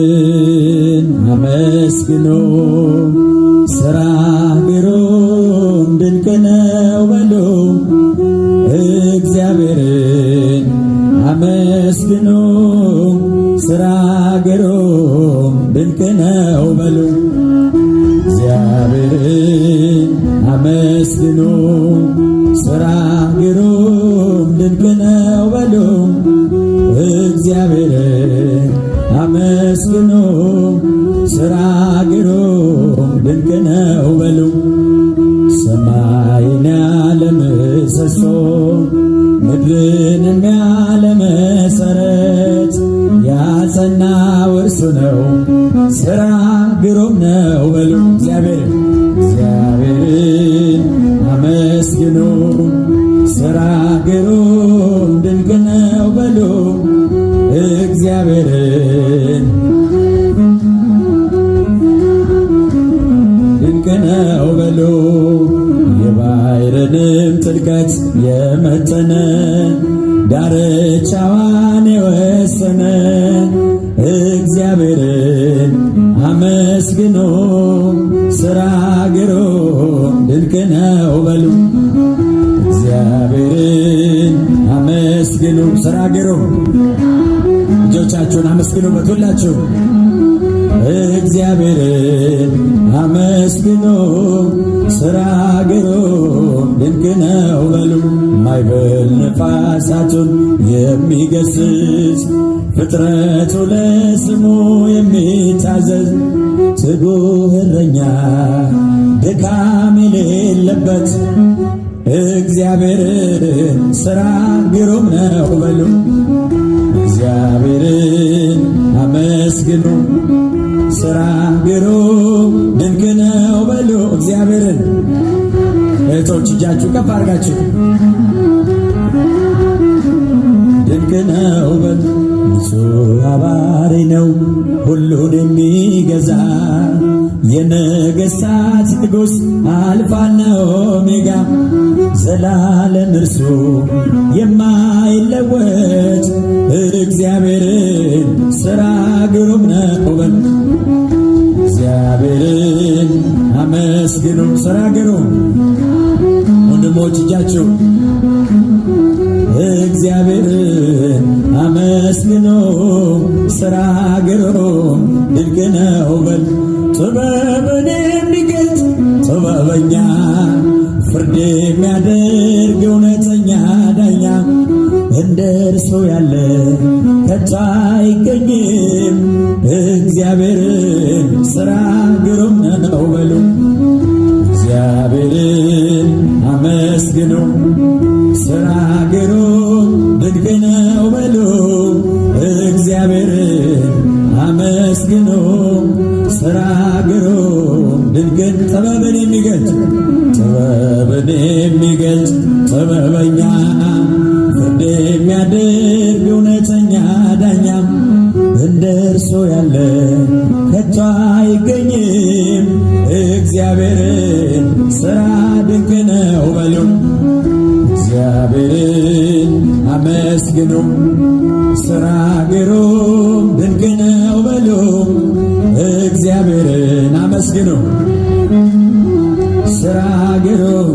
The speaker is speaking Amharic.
እግዚአብሔርን አመስግኑ ሥራ ግሩም ድንቅ ነው በሉ። እግዚአብሔርን አመስግኑ ሥራ ግሩም ድንቅ ነው በሉ። እግዚአብሔርን አመስግኑ ሥራ ግሩም ድንቅ ነው በሉ። እግዚአብሔርን አመስግኑ ሥራ ግሩም ድንቅ ነው በሉ። ሰማይን ያለ ምሰሶ ምድርን ያለ መሠረት ያጸናው እርሱ ነው፣ ሥራ ግሩም ነው በሉ። እግዚአብሔርን አመስግኑ ሥራ ግሩም ድንቅ ነው በሉ። እግዚአብሔርን ድንቅ ነው በሉ። የባሕርንም ጥልቀት የመጠነ ዳርቻዋን የወሰነ እግዚአብሔርን አመስግኑ ሥራ ግሩም ድንቅ ነው በሉ። እግዚአብሔርን አመስግኑ ሥራ ግሩም። እጆቻችሁን አመስግኑበት ሁላችሁ። እግዚአብሔርን አመስግኑ ሥራ ግሩም ድንቅ ነው በሉ። ማዕበል ነፋሳቱን የሚገሥጽ ፍጥረቱ ለስሙ የሚታዘዝ ትጉህ እረኛ ድካም የሌለበት እግዚአብሔርን ሥራ ግሩም ነው በሉ። እግዚአብሔርን አመስግኑ ሥራ ግሩም ድንቅ ነው በሉ። እግዚአብሔርን እህቶች እጃችሁ ከፍ አድርጋችሁ ድንቅ ነው በሉ። ንጹሕ አባሪ ነው ሁሉን የሚገዛ የነገሥታት ንጉሥ አልፋና ኦሜጋ ዘላለም እርሱ የማይለወጥ እግዚአብሔርን ሥራ ግሩም ነው በሉ። እግዚአብሔርን አመስግኑ ሥራ ግሩም። ወንድሞች እጃችሁ እግዚአብሔርን አመስግኑ ሥራ ግሩም ድንቅ ነው በሉ። ጥበብን የሚገልጥ ጥበበኛ ፍርድ የሚያደርግ እውነተኛ ዳኛ እንደ እርሱ ያለ ከቶ አይገኝም። እግዚአብሔርን ሥራ ግሩም ነው በሉ። እግዚአብሔርን አመስግኑ ሥራ ግሩም ድንቅ ነው በሉ። እግዚአብሔርን አመስግኑ ሥራ ግሩም ድንቅ። ጥበብን የሚገልጥ ጥበበኛ ፍርድ የሚያደርግ እውነተኛ ዳኛ እንደ እርሱ ያለ ከቶ አይገኝም። እግዚአብሔርን ሥራ ድንቅ ነው በሉ። እግዚአብሔርን አመስግኑ ሥራ ግሩም ድንቅ ነው በሉ። እግዚአብሔርን አመስግኑ ሥራ ግሩም